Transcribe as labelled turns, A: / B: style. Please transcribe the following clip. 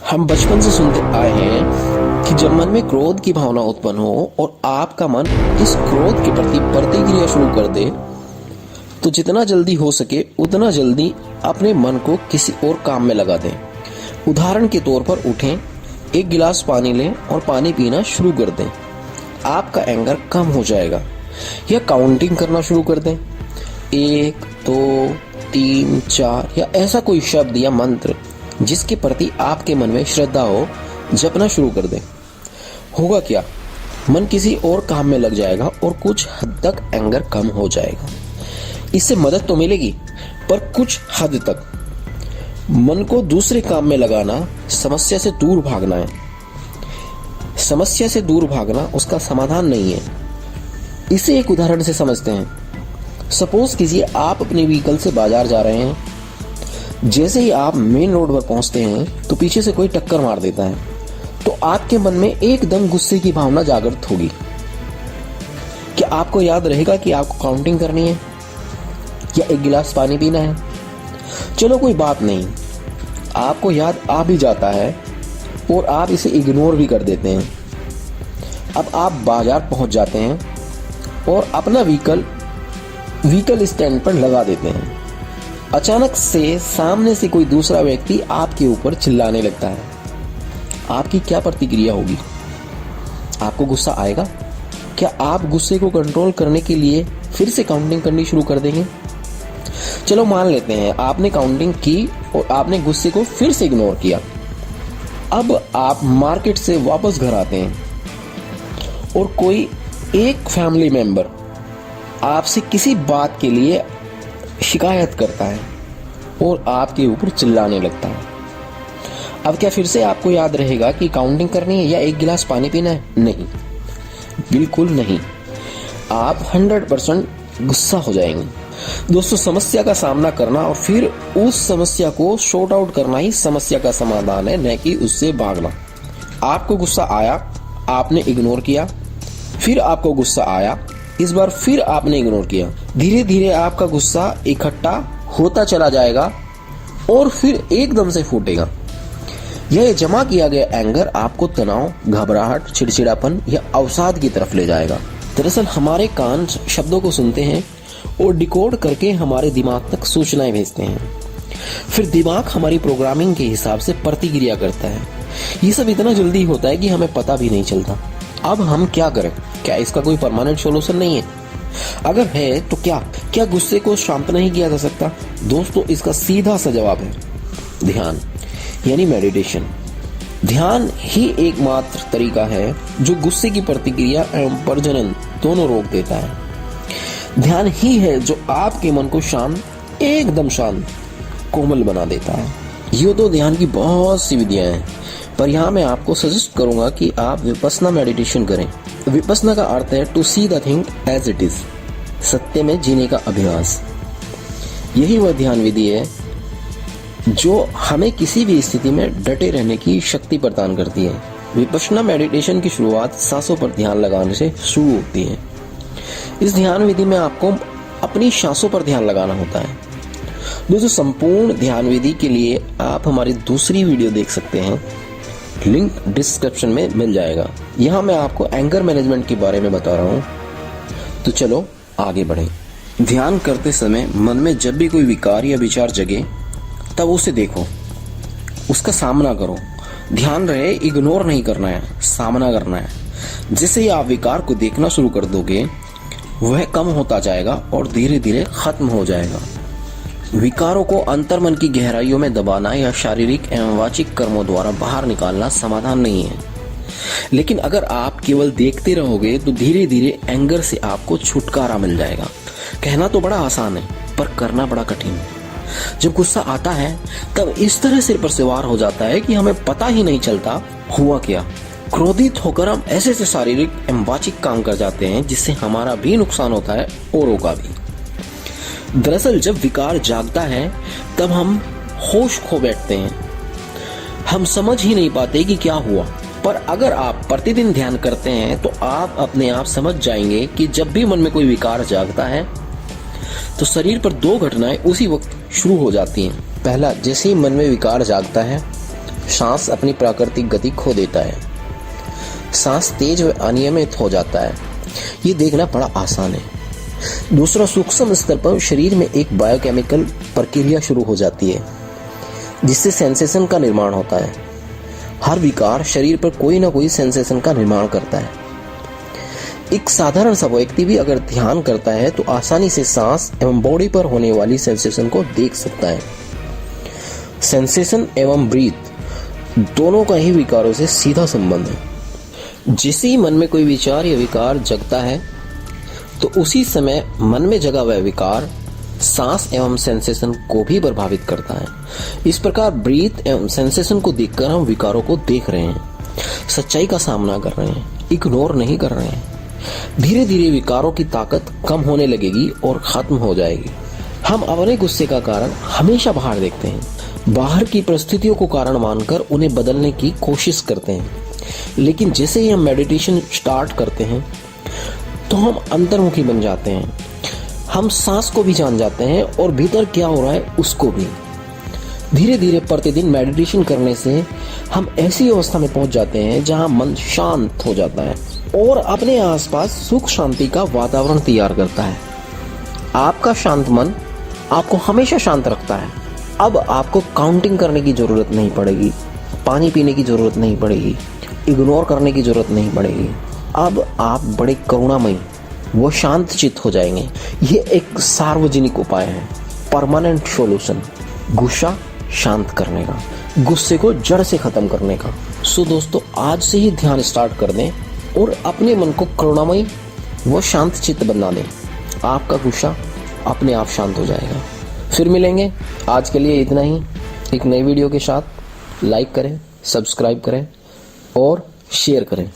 A: हम बचपन से सुनते आए हैं कि जब मन में क्रोध की भावना उत्पन्न हो और आपका मन इस क्रोध के प्रति प्रतिक्रिया शुरू कर दे तो जितना जल्दी हो सके उतना जल्दी अपने मन को किसी और काम में लगा दें। उदाहरण के तौर पर उठें, एक गिलास पानी लें और पानी पीना शुरू कर दें। आपका एंगर कम हो जाएगा। या काउंटिंग करना शुरू कर दें, 1 2 3 4 या ऐसा कोई शब्द या मंत्र जिसके प्रति आपके मन में श्रद्धा हो जपना शुरू कर दें। होगा क्या, मन किसी और काम में लग जाएगा और कुछ हद तक एंगर कम हो जाएगा। इससे मदद तो मिलेगी पर कुछ हद तक। मन को दूसरे काम में लगाना समस्या से दूर भागना है। समस्या से दूर भागना उसका समाधान नहीं है। इसे एक उदाहरण से समझते हैं। सपोज कीजिए आप अपने व्हीकल से बाजार जा रहे हैं। जैसे ही आप मेन रोड पर पहुंचते हैं तो पीछे से कोई टक्कर मार देता है तो आपके मन में एकदम गुस्से की भावना जागृत होगी। क्या आपको याद रहेगा कि आपको काउंटिंग करनी है या एक गिलास पानी पीना है? चलो कोई बात नहीं, आपको याद आ भी जाता है और आप इसे इग्नोर भी कर देते हैं। अब आप बाजार पहुंच जाते हैं और अपना व्हीकल स्टैंड पर लगा देते हैं। अचानक से सामने से कोई दूसरा व्यक्ति आपके ऊपर चिल्लाने लगता है। आपकी क्या प्रतिक्रिया होगी? आपको गुस्सा आएगा? क्या आप गुस्से को कंट्रोल करने के लिए फिर से काउंटिंग करनी शुरू कर देंगे? चलो मान लेते हैं आपने काउंटिंग की और आपने गुस्से को फिर से इग्नोर किया। अब आप मार्केट से वापस घर आते हैं और कोई एक फैमिली मेंबर आपसे किसी बात के लिए शिकायत करता है और आपके ऊपर चिल्लाने लगता है। अब क्या फिर से आपको याद रहेगा कि काउंटिंग करनी है या एक गिलास पानी पीना है? नहीं, बिल्कुल नहीं। आप 100% गुस्सा हो जाएंगे। दोस्तों, समस्या का सामना करना और फिर उस समस्या को सॉर्ट आउट करना ही समस्या का समाधान है, न कि उससे भागना। आपको गुस्सा आया, आपने इग्नोर किया, फिर आपको गुस्सा आया, इस बार फिर आपने इग्नोर किया। धीरे धीरे आपका गुस्सा इकट्ठा होता चला जाएगा और फिर एकदम से फूटेगा। यह जमा किया गया एंगर आपको तनाव, घबराहट, चिड़चिड़ापन या अवसाद की तरफ ले जाएगा। दरअसल हमारे कान शब्दों को सुनते हैं और डिकोड करके हमारे दिमाग तक सूचनाएं भेजते हैं। फिर दिमाग हमारी प्रोग्रामिंग के हिसाब से प्रतिक्रिया करता है। ये सब इतना जल्दी होता है कि हमें पता भी नहीं चलता। अब हम क्या करें? क्या इसका कोई परमानेंट सॉल्यूशन नहीं है? अगर है तो क्या गुस्से को शांत नहीं किया जा सकता? दोस्तों, इसका सीधा सा जवाब है ध्यान, यानी मेडिटेशन। ध्यान ही एकमात्र तरीका है जो गुस्से की प्रतिक्रिया एवं प्रजनन दोनों रोक देता है। ध्यान ही है जो आपके मन को शांत, एकदम शांत, कोमल बना देता है। ये तो ध्यान की बहुत सी विधियां हैं, पर यहाँ मैं आपको सजेस्ट करूंगा कि आप विपस्सना मेडिटेशन करें। विपस्सना का अर्थ है to see the thing as it is, सत्य में जीने का अभ्यास। यही वह ध्यान विधि है जो हमें किसी भी स्थिति में डटे रहने की शक्ति प्रदान करती है। विपस्सना मेडिटेशन की शुरुआत सांसों पर ध्यान लगाने से शुरू होती है। इस ध्यान विधि में आपको अपनी सांसों पर ध्यान लगाना होता है। दोस्तों, संपूर्ण ध्यान विधि के लिए आप हमारी दूसरी वीडियो देख सकते हैं, लिंक डिस्क्रिप्शन में मिल जाएगा। यहाँ मैं आपको एंगर मैनेजमेंट के बारे में बता रहा हूँ। तो चलो आगे बढ़ें। ध्यान करते समय मन में जब भी कोई विकार या विचार जगे तब उसे देखो, उसका सामना करो। ध्यान रहे इग्नोर नहीं करना है, सामना करना है। जैसे ही आप विकार को देखना शुरू कर दोगे वह कम होता जाएगा और धीरे धीरे खत्म हो जाएगा। विकारों को अंतर्मन की गहराइयों में दबाना या शारीरिक एवं वाचिक कर्मों द्वारा बाहर निकालना समाधान नहीं है। लेकिन अगर आप केवल देखते रहोगे तो धीरे धीरे एंगर से आपको छुटकारा मिल जाएगा। कहना तो बड़ा आसान है पर करना बड़ा कठिन है। जब गुस्सा आता है तब इस तरह सिर पर सवार हो जाता है कि हमें पता ही नहीं चलता हुआ क्या। क्रोधित होकर हम ऐसे शारीरिक एवं वाचिक काम कर जाते हैं जिससे हमारा भी नुकसान होता है औरों का भी। दरअसल जब विकार जागता है तब हम होश खो बैठते हैं। हम समझ ही नहीं पाते कि क्या हुआ। पर अगर आप प्रतिदिन ध्यान करते हैं तो आप अपने आप समझ जाएंगे कि जब भी मन में कोई विकार जागता है तो शरीर पर 2 घटनाएं उसी वक्त शुरू हो जाती हैं। पहला, जैसे ही मन में विकार जागता है सांस अपनी प्राकृतिक गति खो देता है, सांस तेज व अनियमित हो जाता है। ये देखना बड़ा आसान है। दूसरा, सूक्ष्म स्तर पर शरीर में एक बायोकेमिकल प्रक्रिया शुरू हो जाती है जिससे सेंसेशन का निर्माण होता है। हर विकार शरीर पर कोई ना कोई सेंसेशन का निर्माण करता है। एक साधारण सा व्यक्ति भी अगर ध्यान करता है तो आसानी से सांस एवं बॉडी पर होने वाली सेंसेशन को देख सकता है। सेंसेशन एवं ब्रीथ दोनों का ही विकारों से सीधा संबंध है। जैसे ही मन में कोई विचार या विकार जगता है तो उसी समय मन में जगा हुआ विकार सांस एवं सेंसेशन को भी प्रभावित करता है। इस प्रकार ब्रीथ एवं सेंसेशन को देखकर हम विकारों को देख रहे हैं, सच्चाई का सामना कर रहे हैं, इग्नोर नहीं कर रहे हैं। धीरे धीरे विकारों की ताकत कम होने लगेगी और खत्म हो जाएगी। हम अपने गुस्से का कारण हमेशा बाहर देखते हैं, बाहर की परिस्थितियों को कारण मानकर उन्हें बदलने की कोशिश करते हैं। लेकिन जैसे ही हम मेडिटेशन स्टार्ट करते हैं तो हम अंतर्मुखी बन जाते हैं। हम सांस को भी जान जाते हैं और भीतर क्या हो रहा है उसको भी। धीरे धीरे प्रतिदिन मेडिटेशन करने से हम ऐसी अवस्था में पहुंच जाते हैं जहां मन शांत हो जाता है और अपने आसपास सुख शांति का वातावरण तैयार करता है। आपका शांत मन आपको हमेशा शांत रखता है। अब आपको काउंटिंग करने की जरूरत नहीं पड़ेगी, पानी पीने की जरूरत नहीं पड़ेगी, इग्नोर करने की जरूरत नहीं पड़ेगी। अब आप बड़े करुणामयी वो शांत चित्त हो जाएंगे। ये एक सार्वजनिक उपाय है, परमानेंट सॉल्यूशन, गुस्सा शांत करने का, गुस्से को जड़ से खत्म करने का। सो दोस्तों, आज से ही ध्यान स्टार्ट कर दें और अपने मन को करुणामयी वो शांत चित्त बना दें। आपका गुस्सा अपने आप शांत हो जाएगा। फिर मिलेंगे, आज के लिए इतना ही। एक नई वीडियो के साथ लाइक करें, सब्सक्राइब करें और शेयर करें।